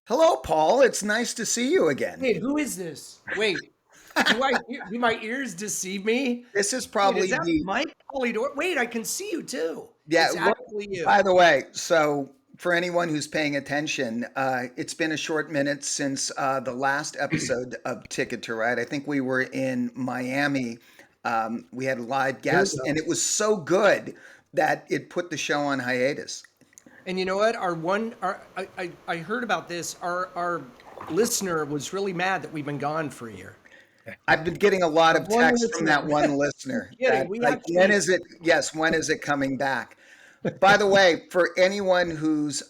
Hello, Paul. It's nice to see you again. Wait, who is this? Wait, do my ears deceive me? This is Wait, is probably that the Mike Polidor? Wait, I can see you too. yeah. It's actually you. By the way, so for anyone who's paying attention, it's been a short minute since the last episode of Ticket to Ride. I think we were in Miami. We had a live There we guest, and go. it was so good that it put the show on hiatus. And you know what? I heard about this. Our listener was really mad that we've been gone for a year. I've been getting a lot Our of one texts from that listener. one listener Kidding. that We like, when actually. is it? Yes, when is it coming back? By the way, for anyone who's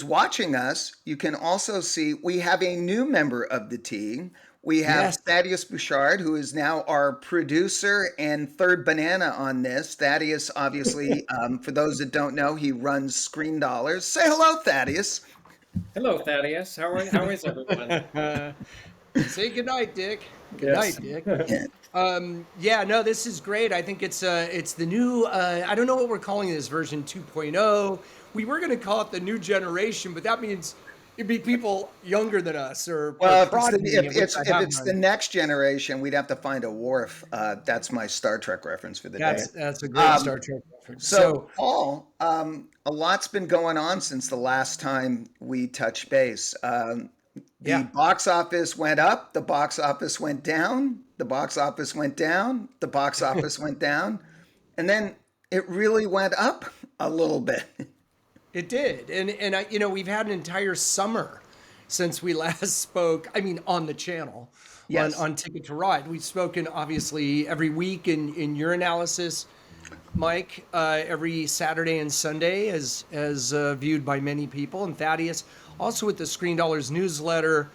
watching us, you can also see we have a new member of the team. We have Yes. Thaddeus Bouchard, who is now our producer and third banana on this. Thaddeus, obviously, for those that don't know, he runs Screendollars. Say hello, Thaddeus. Hello, Thaddeus. How is everyone? Say goodnight, Dick. Good Yes. night, Dick. Yeah. Yeah, no, this is great. I think it's the new. I don't know what we're calling this version 2.0. We were going to call it the new generation, but that means it'd be people younger than us or Well, if it's prodigy, if of which it's I if have it's the none. next generation, we'd have to find a Worf. That's my Star Trek reference for the day. That's a great Um, Star Trek reference. So, So Paul, a lot's been going on since the last time we touched base. The yeah, box office went up, the box office went down, the box office went down, the box office went down, and then it really went up a little bit. it did, and we've had an entire summer since we last spoke. I mean, on the channel, Yes. on Ticket to Ride, we've spoken obviously every week in your analysis, Mike, every Saturday and Sunday as viewed by many people, and Thaddeus also with the Screen Dollars newsletter.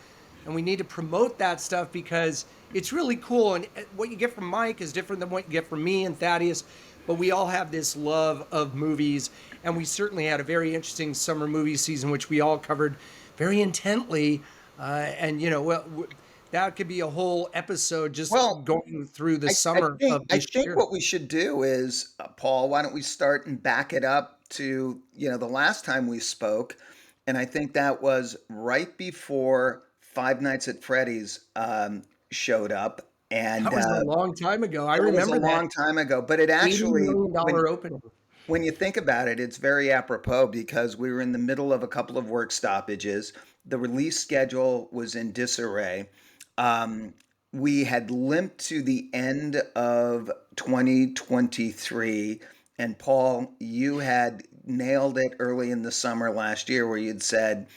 And we need to promote that stuff because it's really cool. And what you get from Mike is different than what you get from me and Thaddeus. But we all have this love of movies, and we certainly had a very interesting summer movie season, which we all covered very intently. And that could be a whole episode just Well, going through the I summer think of I this think year. what we should do is, Paul, why don't we start and back it up to, the last time we spoke, and I think that was right before Five Nights at Freddy's showed up, and That was a long time ago. I it was a remember that long time ago. But it $80 actually, million when opening. when you think about it, it's very apropos because we were in the middle of a couple of work stoppages. The release schedule was in disarray. Um, we had limped to the end of 2023. And Paul, you had nailed it early in the summer last year where you'd said,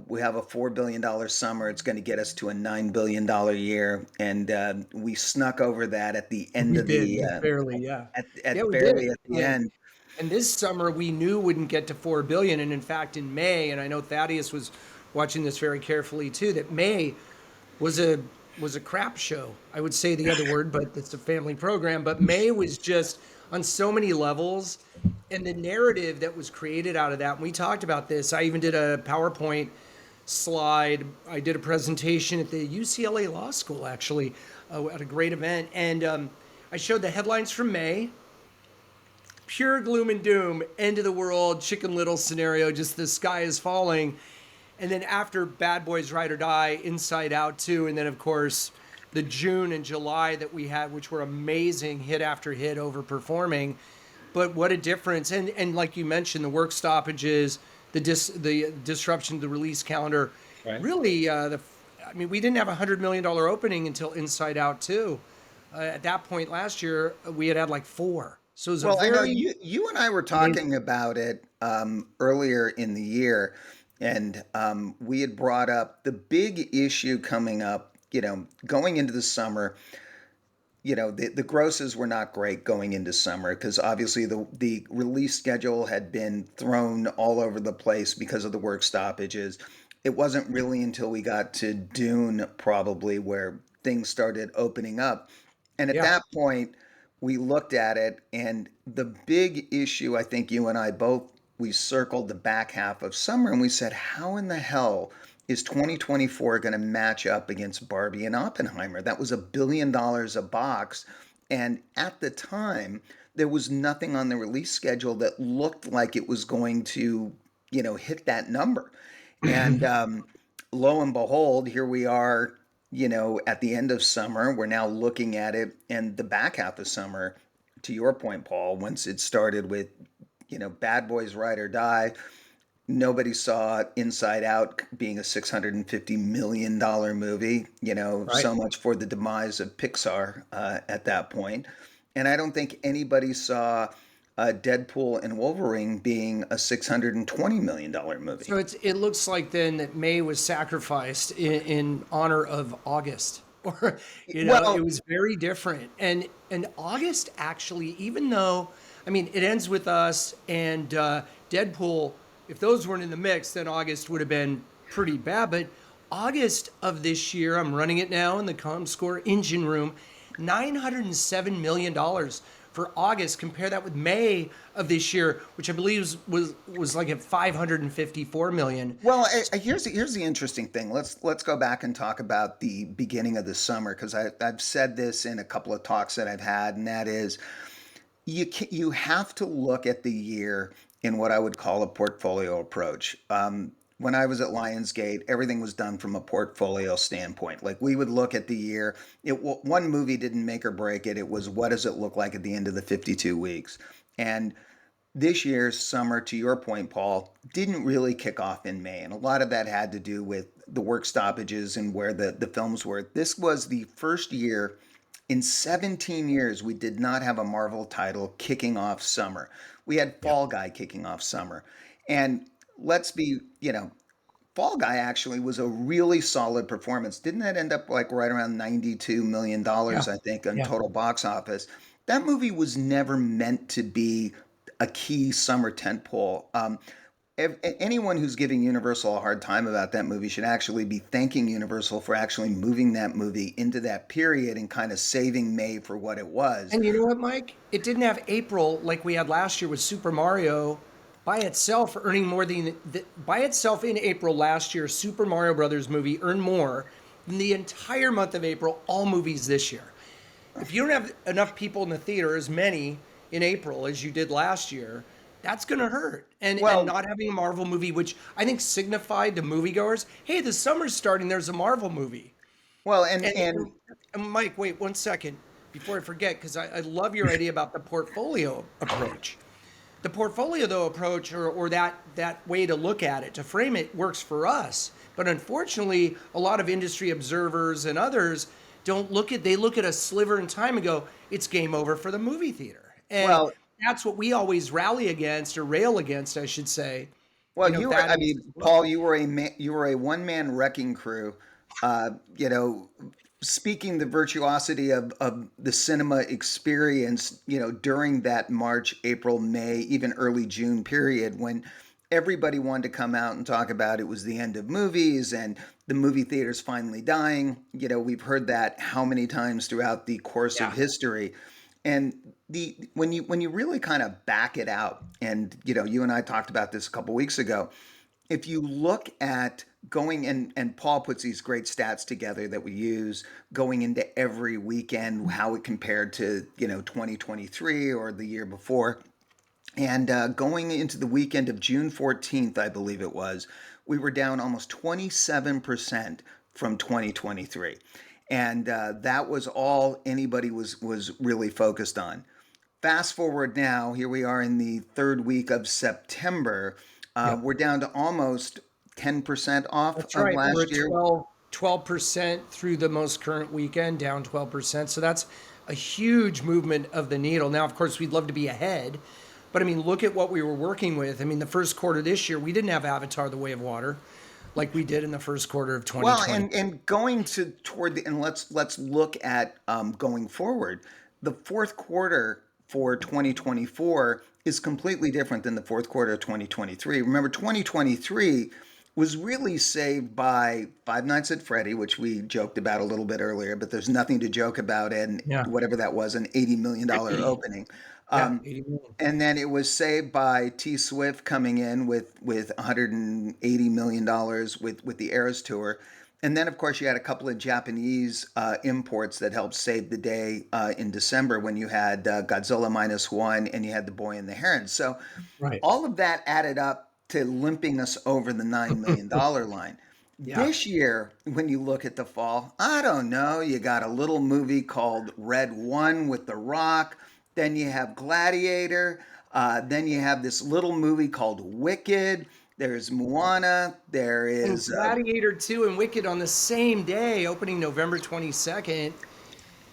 we have a $4 billion summer. It's going to get us to a $9 billion year. And we snuck over that at the end We of did the, just barely, yeah. Yeah, at we barely did. at the end. And this summer we knew wouldn't get to 4 billion. And in fact, in May, and I know Thaddeus was watching this very carefully too, that May was a crap show. I would say the other word, but it's a family program. But May was just on so many levels, and the narrative that was created out of that. And we talked about this. I even did a PowerPoint slide. I did a presentation at the UCLA Law School actually at a great event, and I showed the headlines from May. Pure gloom and doom, end of the world, Chicken Little scenario, just the sky is falling. And then after Bad Boys Ride or Die, Inside Out 2, and then of course the June and July that we had, which were amazing, hit after hit, overperforming. But what a difference. And like you mentioned, the work stoppages, the disruption to the release calendar. Right. Really, we didn't have $100 million opening until Inside Out 2. At that point last year, we had like 4. So it was a Well, I know very you and I were amazing. talking about it earlier in the year, and we had brought up the big issue coming up, going into the summer. The grosses were not great going into summer because obviously the release schedule had been thrown all over the place because of the work stoppages. It wasn't really until we got to Dune probably where things started opening up. And at Yeah. that point, we looked at it, and the big issue, I think you and I both, we circled the back half of summer and we said, how in the hell is 2024 going to match up against Barbie and Oppenheimer? That was $1 billion a box. And at the time, there was nothing on the release schedule that looked like it was going to, hit that number. And lo and behold, here we are, at the end of summer. We're now looking at it, and the back half of summer, to your point, Paul, once it started with, Bad Boys Ride or Die, nobody saw Inside Out being a $650 million movie, Right. so much for the demise of Pixar at that point. And I don't think anybody saw Deadpool and Wolverine being a $620 million movie. So it looks like then that May was sacrificed in honor of August. Or it Well, was very different. And August actually, even though, I mean, it ends with us and Deadpool. If those weren't in the mix, then August would have been pretty bad. But August of this year, I'm running it now in the ComScore engine room, $907 million for August. Compare that with May of this year, which I believe was like at 554 million. well, here's the interesting thing. Let's go back and talk about the beginning of the summer, because I've said this in a couple of talks that I've had, and that is you have to look at the year in what I would call a portfolio approach. When I was at Lionsgate, everything was done from a portfolio standpoint. Like, we would look at the year. One movie didn't make or break it. It was, what does it look like at the end of the 52 weeks? And this year's summer, to your point, Paul, didn't really kick off in May. And a lot of that had to do with the work stoppages and where the films were. This was the first year in 17 years we did not have a Marvel title kicking off summer. We had Fall Guy kicking off summer. And let's be, Fall Guy actually was a really solid performance. Didn't that end up like right around $92 million, Yeah. I think, on Yeah. total box office? That movie was never meant to be a key summer tentpole. Anyone who's giving Universal a hard time about that movie should actually be thanking Universal for actually moving that movie into that period and kind of saving May for what it was. And you know what, Mike? It didn't have April like we had last year with Super Mario by itself earning more by itself in April last year. Super Mario Brothers movie earned more than the entire month of April, all movies this year. If you don't have enough people in the theater, as many in April as you did last year, that's going to hurt. And Well, not having a Marvel movie, which I think signified to moviegoers, hey, the summer's starting. There's a Marvel movie. well, and And, and and, and Mike, wait 1 second before I forget, because I love your idea about the portfolio approach. The portfolio, though, approach or that way to look at it, to frame it, works for us. But unfortunately, a lot of industry observers and others don't look at, they look at a sliver in time and go, it's game over for the movie theater. And well, that's what we always rally against, or rail against, I should say. Well, you were, I Thaddeus mean, as well. Paul, you were a one-man wrecking crew, uh, you know, speaking the virtuosity of the cinema experience, during that March, April, May, even early June period when everybody wanted to come out and talk about it was the end of movies and the movie theaters finally dying. We've heard that how many times throughout the course of Yeah. history. And when you really kind of back it out, and you and I talked about this a couple weeks ago. If you look at going and Paul puts these great stats together that we use going into every weekend, how it compared to 2023 or the year before, and going into the weekend of June 14th, I believe it was, we were down almost 27% from 2023. And that was all anybody was really focused on. Fast forward now, here we are in the third week of September. Yep. We're down to almost 10% off That's of right. We're last at year. 12% through the most current weekend, down 12%. So that's a huge movement of the needle. Now, of course, we'd love to be ahead, but I mean, look at what we were working with. I mean, the first quarter this year, we didn't have Avatar: The Way of Water like we did in the first quarter of Well, 2020. and going to toward the and let's look at going forward. The fourth quarter for 2024 is completely different than the fourth quarter of 2023. Remember, 2023 was really saved by Five Nights at Freddy, which we joked about a little bit earlier, but there's nothing to joke about, and Yeah. whatever that was, an $80 million opening. Yeah. Um, 80 million. and then it was saved by T Swift coming in with $180 million with the Eras tour. And then, of course, you had a couple of Japanese imports that helped save the day in December when you had Godzilla minus one and you had The Boy and the Heron. So Right. all of that added up to limping us over the $9 million line. Yeah. This year, when you look at the fall, I don't know. You got a little movie called Red One with The Rock. Then you have Gladiator. Then you have this little movie called Wicked. There's Moana. There And is Gladiator 2 and Wicked on the same day, opening November 22nd.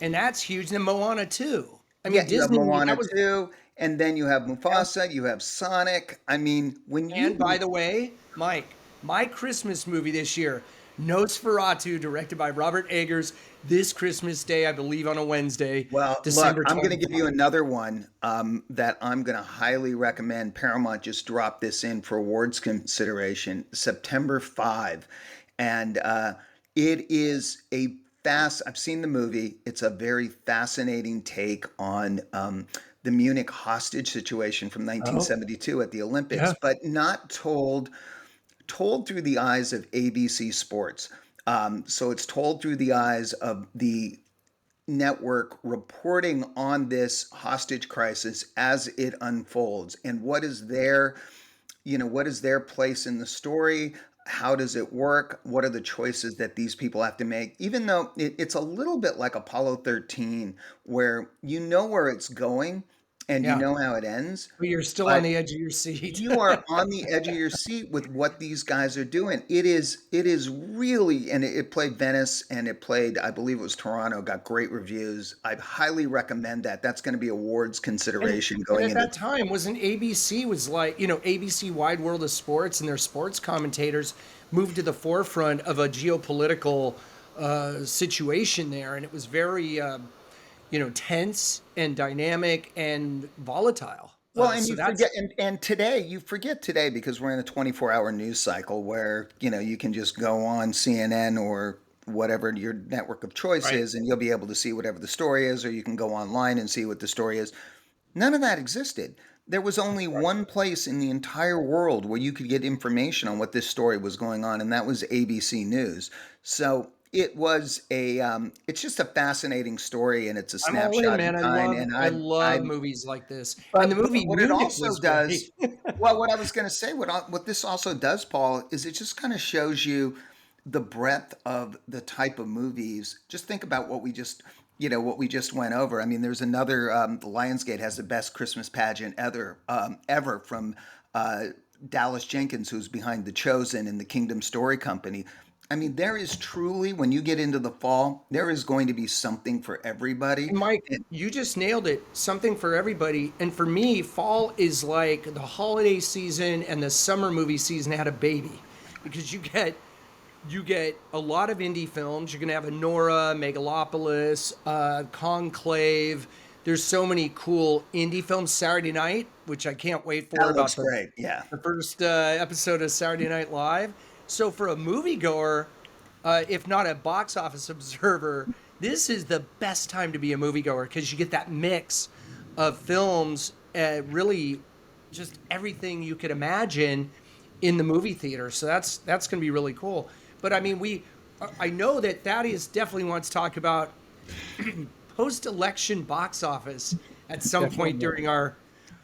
And that's huge. And Moana 2. I yeah, mean, you have Disney, that Moana was, too, and then you have yeah. Mufasa. You have Sonic. I mean, when And by you the way, Mike, my Christmas movie this year, Nosferatu, directed by Robert Eggers, this Christmas Day, I believe on a Wednesday, well, look, December I'm going to give 24th. you another one that I'm going to highly recommend. Paramount just dropped this in for awards consideration, September 5. And it is a fast, I've seen the movie. It's a very fascinating take on the Munich hostage situation from Oh, 1972 at the Olympics, yeah. but not told through the eyes of ABC Sports. So it's told through the eyes of the network reporting on this hostage crisis as it unfolds and what is their place in the story, how does it work, what are the choices that these people have to make, even though it's a little bit like Apollo 13 where you know where it's going and you Yeah. know how it ends, But you're still on but the edge of your seat. you are on the edge of your seat with what these guys are doing. It is really, and it played Venice and it played, I believe it was Toronto, got great reviews. I highly recommend that. That's going to be awards And consideration and going at into. that time, wasn't ABC was like, ABC Wide World of Sports and their sports commentators moved to the forefront of a geopolitical situation there, and it was very, tense and dynamic and volatile. Well, and So you that's forget, and today you forget today because we're in a 24-hour news cycle where you can just go on CNN or whatever your network of choice right. is, and you'll be able to see whatever the story is, or you can go online and see what the story is. None of that existed. There was only one place in the entire world where you could get information on what this story was going on, and that was ABC News. So it's just a fascinating story, and it's a I'm all in, snapshot in man. I time. love And I I love movies like this. And the but movie what it Munich also was great. does, well, what I was going to say, what this also does, Paul, is it just kind of shows you the breadth of the type of movies. Just think about what we just went over. I mean, there's another. The Lionsgate has the best Christmas pageant ever from uh, Dallas Jenkins, who's behind The Chosen and the Kingdom Story Company. I mean, there is truly, when you get into the fall, there is going to be something for everybody. And Mike, And you just nailed it. Something for everybody. And for me, fall is like the holiday season and the summer movie season had a baby. Because you get a lot of indie films. You're gonna have Anora, Megalopolis, Conclave. There's so many cool indie films. Saturday Night, which I can't wait for, that looks about the great. Yeah. the first episode of Saturday Night Live. So for a moviegoer, if not a box office observer, this is the best time to be a moviegoer because you get that mix of films, really just everything you could imagine in the movie theater. So that's going to be really cool. But I mean, I know that Thaddeus definitely wants to talk about post-election box office at some point Definitely. during our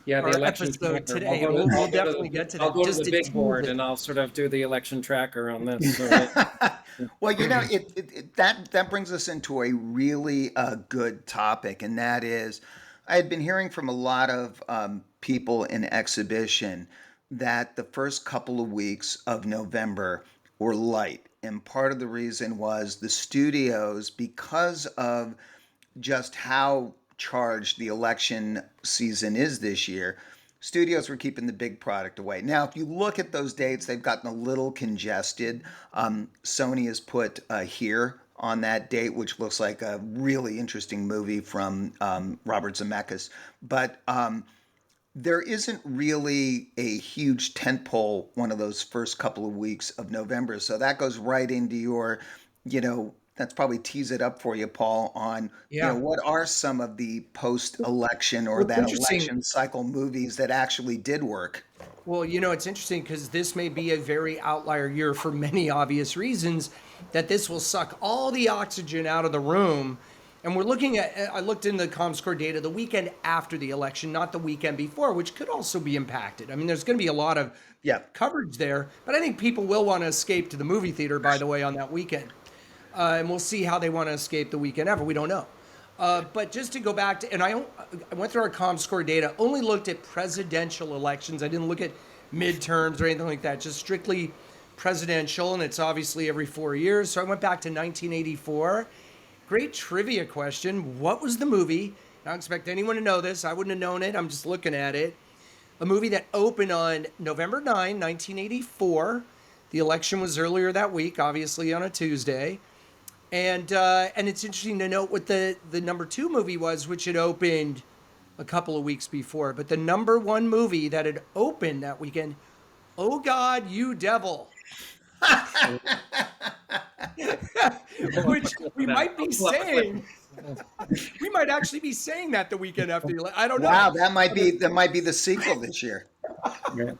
Yeah, the our election episode tracker. I'll today, go and to we'll I'll go to definitely get to I'll that. go to Just the to big tease board it. and I'll sort of do the election tracker on this. So that, Well, that brings us into a really good topic, and that is, I had been hearing from a lot of people in exhibition that the first couple of weeks of November were light, and part of the reason was the studios, because of just how charged the election season is this year, studios were keeping the big product away. Now, if you look at those dates, they've gotten a little congested. Sony has put Here on that date, which looks like a really interesting movie from Robert Zemeckis. But there isn't really a huge tentpole one of those first couple of weeks of November. So that goes right into that's probably tease it up for you, Paul, on, Yeah. what are some of the post-election or What's that interesting, election cycle movies that actually did work? well, it's interesting because this may be a very outlier year for many obvious reasons. that this will suck all the oxygen out of the room. And we're looking at, I looked in the ComScore data the weekend after the election, not the weekend before, which could also be impacted. I mean, there's going to be a lot of Yeah. coverage there, but I think people will want to escape to the movie theater, by the way, on that weekend. And we'll see how they want to escape the weekend ever. We don't know. But just to go back to, and I went through our ComScore data, only looked at presidential elections. I didn't look at midterms or anything like that, just strictly presidential, and it's obviously every 4 years. So I went back to 1984. Great trivia question. What was the movie? I don't expect anyone to know this. I wouldn't have known it. I'm just looking at it. A movie that opened on November 9, 1984. The election was earlier that week, obviously on a Tuesday. And it's interesting to note what the number 2 movie was, which had opened a couple of weeks before. But the number 1 movie that had opened that weekend, Oh God, You Devil. Which we might be saying. We might actually be saying that the weekend after the election. I don't know. Wow, that might be the sequel this year. Right.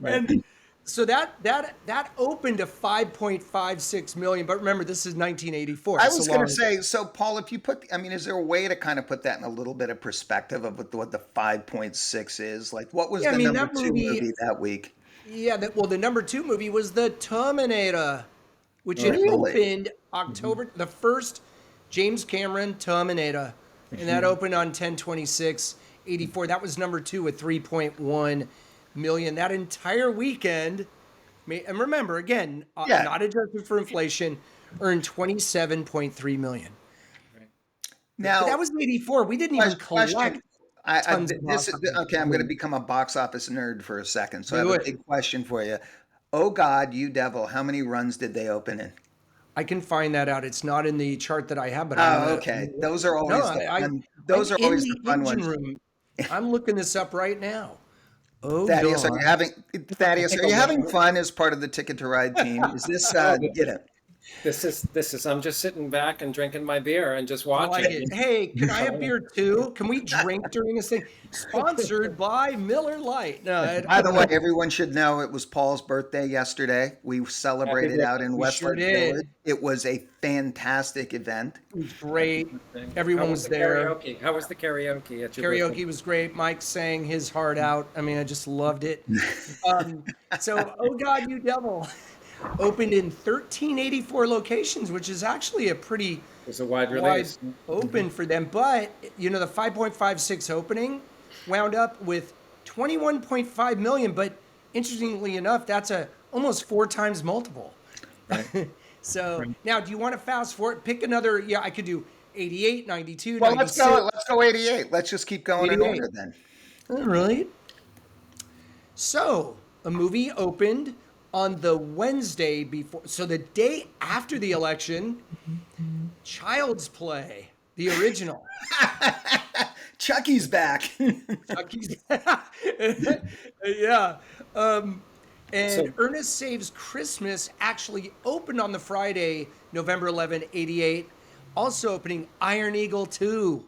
And so that opened to 5.56 million. But remember, this is 1984. I was going to say, so Paul, if you put, I mean, is there a way to kind of put that in a little bit of perspective of what the 5.6 is? Like, what was the number 2 movie that week? Yeah, the number 2 movie was The Terminator, which had Really? opened October, the first James Cameron Terminator, and that opened on 10/26/84. That was number 2 with 3.1 million. That entire weekend, and remember again, not adjusted for inflation, earned 27.3 million. Now But that was in 84. We didn't even collect. okay, I'm going to movies. become a box office nerd for a second. So I Do have it. a big question for you. Oh God, You Devil, how many runs did they open in? I can find that out. It's not in the chart that I have, but Oh, okay. Those are always I'm always in the fun engine ones. room. I'm looking this up right now. Oh Thaddeus, God. Are you having fun as part of the Ticket to Ride team? Is this This is. I'm just sitting back and drinking my beer and just I watching. like it. Hey, can I have beer too? Can we drink during this thing? Sponsored by Miller Lite. No, By the way, everyone should know it was Paul's birthday yesterday. We celebrated out in We sure Westlake did. Village. It was a fantastic event. it was great. How Everyone was the there. karaoke? How was the karaoke at your Karaoke birthday? was great. Mike sang his heart out. I mean, I just loved it. So, Oh God, You Devil opened in 1384 locations, which is actually a pretty It was a wide wide release. open for them. But, the 5.56 opening wound up with 21.5 million. But interestingly enough, that's a almost 4 times multiple. Right. So now, do you want to fast forward? Pick another. Yeah, I could do 88, 92, Well, 96. let's go 88. Let's just keep going in 88. order then. All right. So a movie opened on the Wednesday before, so the day after the election. Child's Play, the original. Chucky's back. Chucky's. Yeah. And So- Ernest Saves Christmas actually opened on the Friday, November 11, 88. Also opening Iron Eagle 2.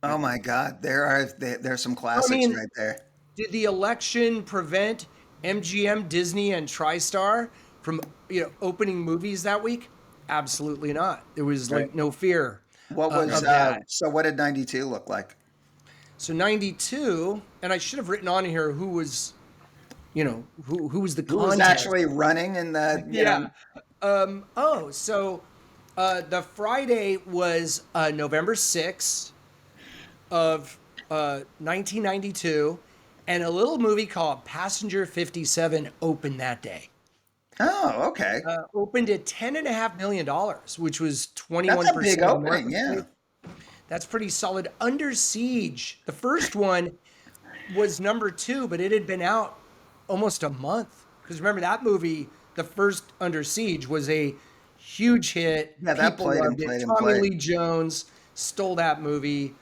Oh my God, there's some classics right there. Did the election prevent MGM, Disney, and TriStar from opening movies that week? Absolutely not. There was like no fear. What was of that. so? What did 92 look like? So 92, and I should have written on here who was, who was the Who was contest. actually running in the? Yeah. So the Friday was November 6th of 1992, and a little movie called Passenger 57 opened that day. Oh, okay. Opened at $10.5 million, which was 21%. That's a big of the opening, market. yeah. That's pretty solid. Under Siege, the first one was number 2, but it had been out almost a month. Because remember, that movie, the first Under Siege, was a huge hit. Yeah, that People played and loved it. played and Tommy played. Lee Jones stole that movie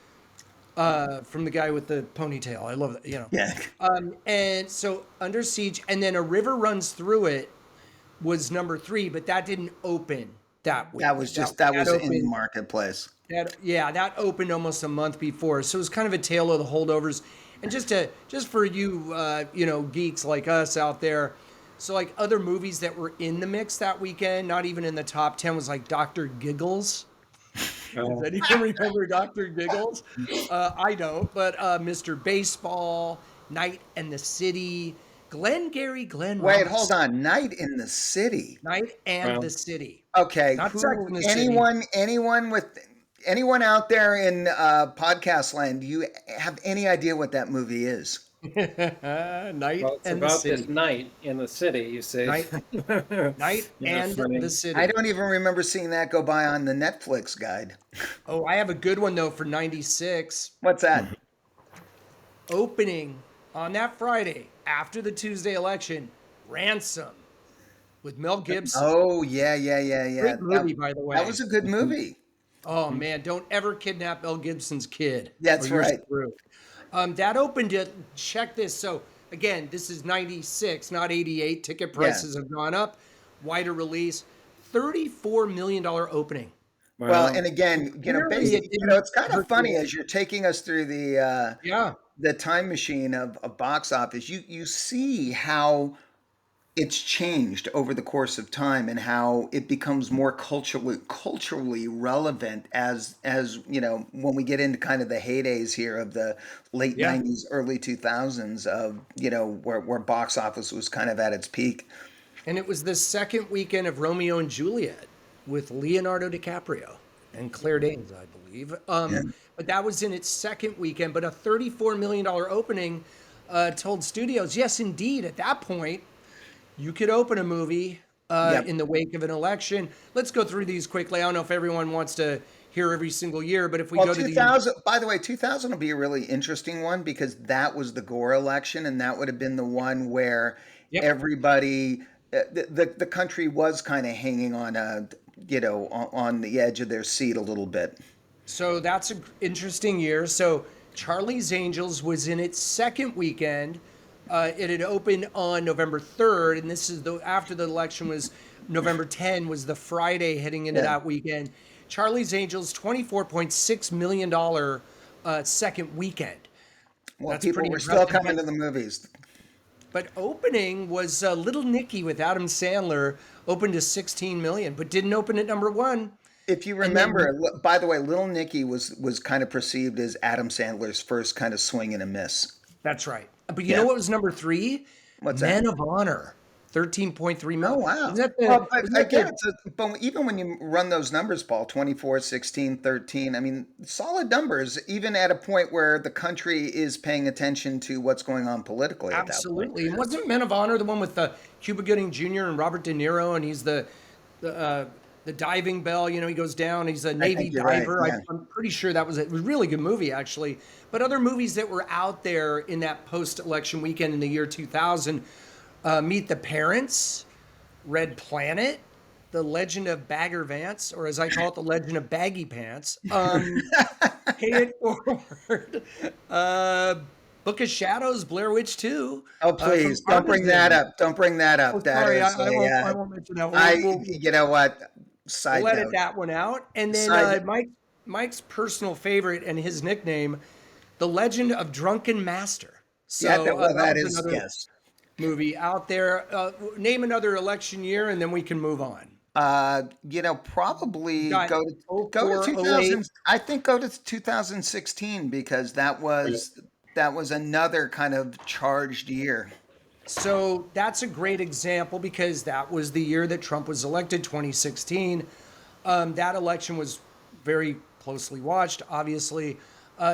from the guy with the ponytail. I love that, Yeah. And so Under Siege, and then A River Runs Through It was number 3, but that didn't open that week. That was in the opened- marketplace. that opened almost a month before, so it was kind of a tale of the holdovers. And just for you, geeks like us out there, So like other movies that were in the mix that weekend, not even in the top 10, was like Dr. Giggles. Does Oh, anyone remember Dr. Giggles? I don't, but Mr. Baseball, Night and the City, Glenn Wait, hold Ross, on. Night in the City. Night and well, the City. Okay, Not Sex who? in the City. Anyone out there in podcast land? Do you have any idea what that movie is? Night well, it's and the about this City. night in the city, you see. Night, Night Yeah, and the funny. I City. don't even remember seeing that go by on the Netflix guide. Oh, I have a good one though for 96. What's that? Opening on that Friday after the Tuesday election, Ransom with Mel Gibson. Oh yeah. Great movie, by the That way. was a good movie. Oh man, don't ever kidnap Mel Gibson's kid, or That's you're right. screwed. That opened it. Check this. So again, this is 96, not 88. Ticket Yeah. prices have gone up. Wider release, $34 million opening. Well, Well, and again, Clearly, it basically, didn't it's kind of hurt funny the. as you're taking us through Yeah, the time machine of box office. You see how it's changed over the course of time and how it becomes more culturally relevant as when we get into kind of the heydays here of the late yeah. 90s early 2000s of where box office was kind of at its peak. And it was the second weekend of Romeo and Juliet with Leonardo DiCaprio and Claire Danes, I believe. Yeah. But that was in its second weekend. But a $34 million opening told studios, yes, indeed, at that point, you could open a movie Yep. in the wake of an election. Let's go through these quickly. I don't know if everyone wants to hear every single year, but if we Well, go to the 2000, by the way, 2000 will be a really interesting one because that was the Gore election, and that would have been the one where yep. everybody, the country was kind of hanging on on the edge of their seat a little bit. So that's an interesting year. So Charlie's Angels was in its second weekend. It had opened on November 3rd, and this is after the election was November 10 was the Friday heading into Yeah. that weekend. Charlie's Angels, $24.6 million second weekend. Well, That's people pretty were still impressive. coming to the movies. But opening was Little Nicky with Adam Sandler, opened to 16 million, but didn't open at number one. If you And then remember, by the way, Little Nicky was kind of perceived as Adam Sandler's first kind of swing and a miss. that's right. But you Yeah. know what was number three? What's that? Men of Honor, 13.3 Oh, million. wow. Isn't that the, Well, but isn't that again, the but even when you run those numbers, Paul, 24, 16, 13, I mean, solid numbers, even at a point where the country is paying attention to what's going on politically at that point. absolutely? And wasn't Men of Honor the one with Cuba Gooding Jr. and Robert De Niro, and he's the the diving bell? You know, he goes down. He's a I Navy think you're right. diver. Yeah. I'm pretty sure that was it. It was a really good movie, actually. But other movies that were out there in that post-election weekend in the year 2000, Meet the Parents, Red Planet, The Legend of Bagger Vance, or as I call it, The Legend of Baggy Pants. Pay It Forward. Book of Shadows, Blair Witch 2. Oh, please, don't bring that up. Don't bring that Oh, up. That sorry, is I won't mention that one. you know what? We'll Side edit note. that one out. And then Side- Mike's personal favorite and his nickname, The Legend of Drunken Master. So Yeah, well, that was is, another yes. movie out there. Name another election year, and then we can move on. Probably Got go 04, to 08. 2000. I think go to 2016 because that was another kind of charged year. So that's a great example because that was the year that Trump was elected, 2016. That election was very closely watched, obviously.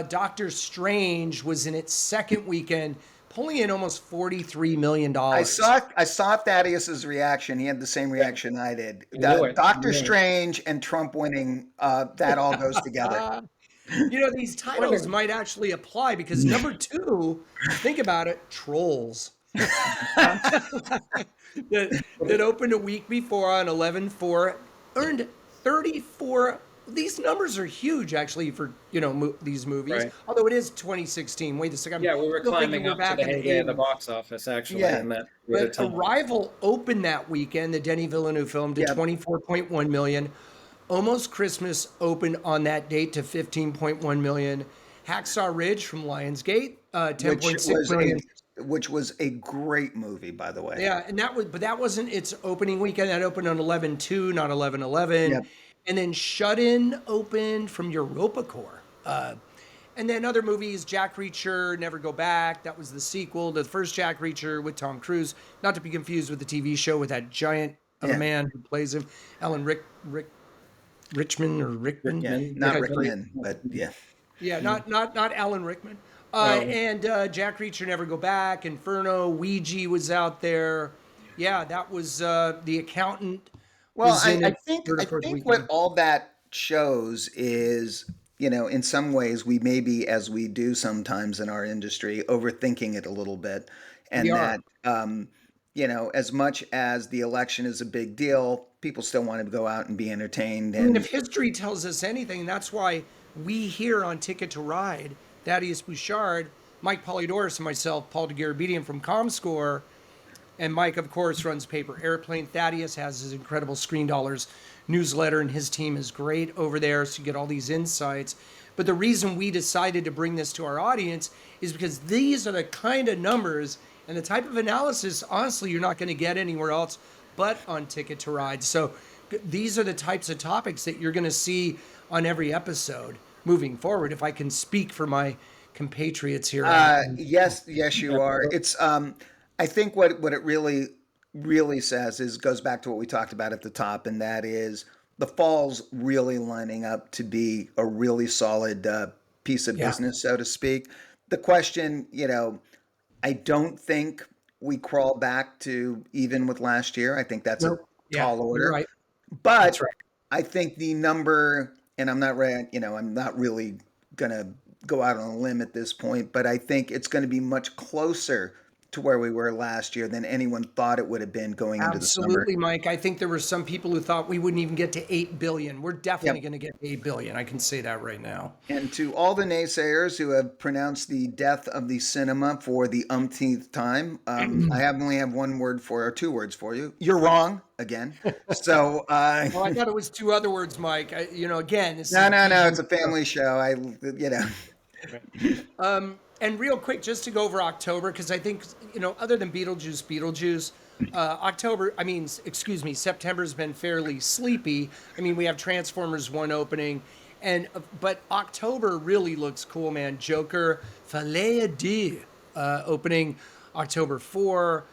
Doctor Strange was in its second weekend, pulling in almost $43 million. I saw Thaddeus's reaction. He had the same reaction I did. knew it. Doctor Knew it. Strange and Trump winning, that all goes together. You know, these titles might actually apply because number two, think about it, Trolls. that opened a week before on 11/4, earned 34. These numbers are huge, actually, for these movies. Right. Although it is 2016. Wait a second. Yeah, we were still thinking climbing we're up back to the in heyday of the 80s. box office, actually, Yeah. in that period of But time. Arrival opened that weekend. The Denis Villeneuve film did Yep. 24.1 million. Almost Christmas opened on that date to 15.1 million. Hacksaw Ridge from Lionsgate, Which 10.6 was million. which was a great movie, by the way. Yeah, and that wasn't its opening weekend. That opened on 11/2, not 11/11. Yep. And then Shut In opened from EuropaCorp. And then other movies, Jack Reacher, Never Go Back. That was the sequel to the first Jack Reacher with Tom Cruise. Not to be confused with the TV show with that giant of a Yeah. man who plays him, Alan Richman or Rickman. Yeah, Rickman. not Yeah, Rickman, but yeah. yeah, not Alan Rickman. Oh. And Jack Reacher, Never Go Back, Inferno, Ouija was out there. Yeah, that was The Accountant. Well, Was in I its think third or I fourth think what weekend. all that shows is, in some ways we maybe, as we do sometimes in our industry, overthinking it a little bit, We and are. that as much as the election is a big deal, people still want to go out and be entertained. I mean, if And history tells us anything, that's why we here on Ticket to Ride, Thaddeus Bouchard, Mike Polydorus, and myself, Paul DeGarabedian from ComScore, and Mike, of course, runs Paper Airplane. Thaddeus has his incredible Screendollars newsletter, and his team is great over there, so you get all these insights. But the reason we decided to bring this to our audience is because these are the kind of numbers and the type of analysis, honestly, you're not going to get anywhere else but on Ticket to Ride. So these are the types of topics that you're going to see on every episode moving forward. If I can speak for my compatriots here. yes, you are. It's I think what it really says is goes back to what we talked about at the top, and that is the fall's really lining up to be a really solid piece of Yeah. business, so to speak. The question, I don't think we crawl back to even with last year. I think that's a Nope. Yeah, tall you're order. right. But That's right. I think the number, and I'm not really gonna go out on a limb at this point, but I think it's going to be much closer to where we were last year than anyone thought it would have been going into the summer. Absolutely, Mike. I think there were some people who thought we wouldn't even get to 8 billion. We're definitely Yep. going to get 8 billion. I can say that right now. And to all the naysayers who have pronounced the death of the cinema for the umpteenth time, I only have one word for, or two words for you. You're wrong again. So, Well, I thought it was two other words, Mike. Again, this no, is no, it's a family show. And real quick, just to go over October, because I think, other than Beetlejuice, September's been fairly sleepy. I mean, we have Transformers 1 opening, but October really looks cool, man. Joker, Fallait Dieu, opening October 4.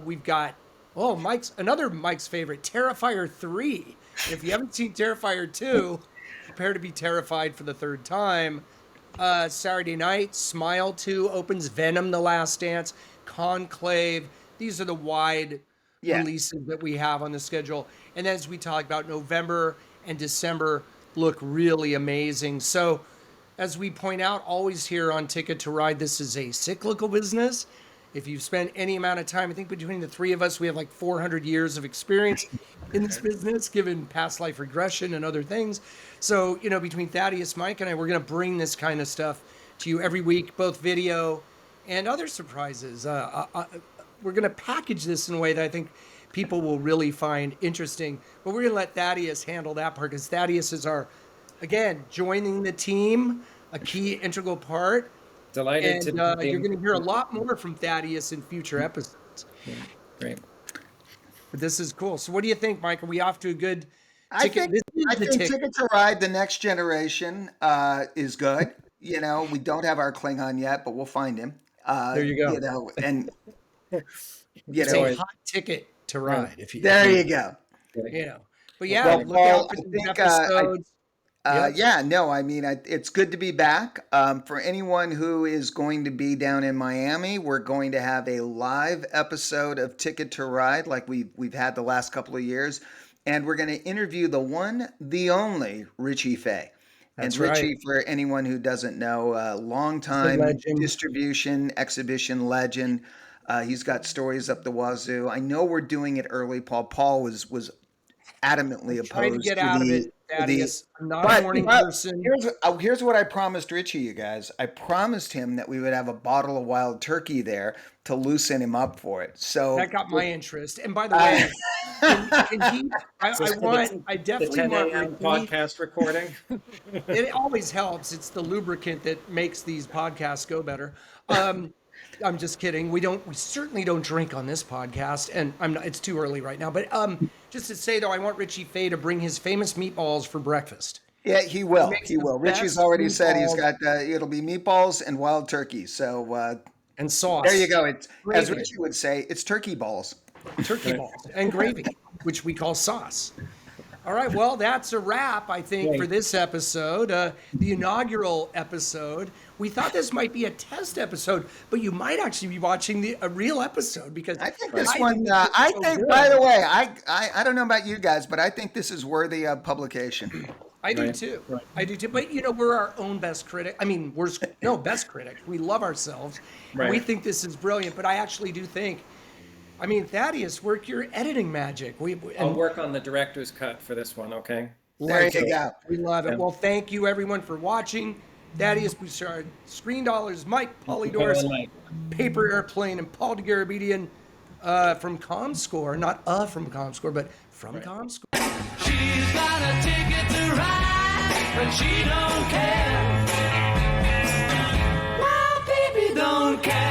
We've got, Mike's favorite, Terrifier 3. If you haven't seen Terrifier 2, prepare to be terrified for the third time. Saturday night, Smile 2 opens, Venom: The Last Dance, Conclave. These are the wide Yeah. releases that we have on the schedule. And as we talk about, November and December look really amazing. So, as we point out always here on Ticket to Ride, this is a cyclical business. If you've spent any amount of time, I think between the three of us, we have like 400 years of experience in this business, given past life regression and other things. So, between Thaddeus, Mike, and I, we're going to bring this kind of stuff to you every week, both video and other surprises. We're going to package this in a way that I think people will really find interesting. But we're going to let Thaddeus handle that part, because Thaddeus is joining the team, a key integral part. Delighted And to be you're going to hear a lot more from Thaddeus in future episodes. great. But this is cool. So what do you think, Mike? Are we off to a good I ticket? think This is I the think ticket. Ticket to Ride the Next Generation is good. We don't have our Klingon yet, but we'll find him. There you go. And It's a Always. hot ticket to ride. If you, there you go. But yeah, Well, look Paul, out for I these think, episodes. Yep. It's good to be back. For anyone who is going to be down in Miami, we're going to have a live episode of Ticket to Ride, like we've had the last couple of years, and we're going to interview the one, the only Richie Fay. That's And Richie, right. for anyone who doesn't know, longtime legend. distribution exhibition legend. He's got stories up the wazoo. I know we're doing it early, Paul. Paul was adamantly Trying to opposed get to out of the it, Thaddeus. I'm not a but, morning but person. here's what I promised Richie, you guys. I promised him that we would have a bottle of wild turkey there to loosen him up for it. So That got my interest. And by the way, can he? I The definitely 10 want a.m. Ricky. podcast recording. It always helps. It's the lubricant that makes these podcasts go better. I'm just kidding. We certainly don't drink on this podcast, and it's too early right now. But just to say though, I want Richie Faye to bring his famous meatballs for breakfast. Yeah, he will. Makes He the will. Richie's best already said he's meatballs got. It'll be meatballs and wild turkey. So and sauce. there you go. It's as Gravy. Richie would say, it's turkey balls. Turkey balls and gravy, which we call sauce. All right, well, that's a wrap, I think, for this episode, the inaugural episode. We thought this might be a test episode, but you might actually be watching a real episode because I think this I one. think I so think, good. by the way, I don't know about you guys, but I think this is worthy of publication. I do too. Right. I do too. But we're our own best critic. I mean, best critic. We love ourselves. And we Right. think this is brilliant. But I actually do think. I mean, Thaddeus, work your editing magic. I'll work on the director's cut for this one, okay? There you go. We love it. Yeah. Well, thank you everyone for watching. Thaddeus Bouchard, Screendollars, Mike Polydorus, Mike. Paper Airplane, and Paul DeGarabedian from ComScore. Not from ComScore, but from ComScore. She's got a ticket to ride, but she don't care. My baby don't care.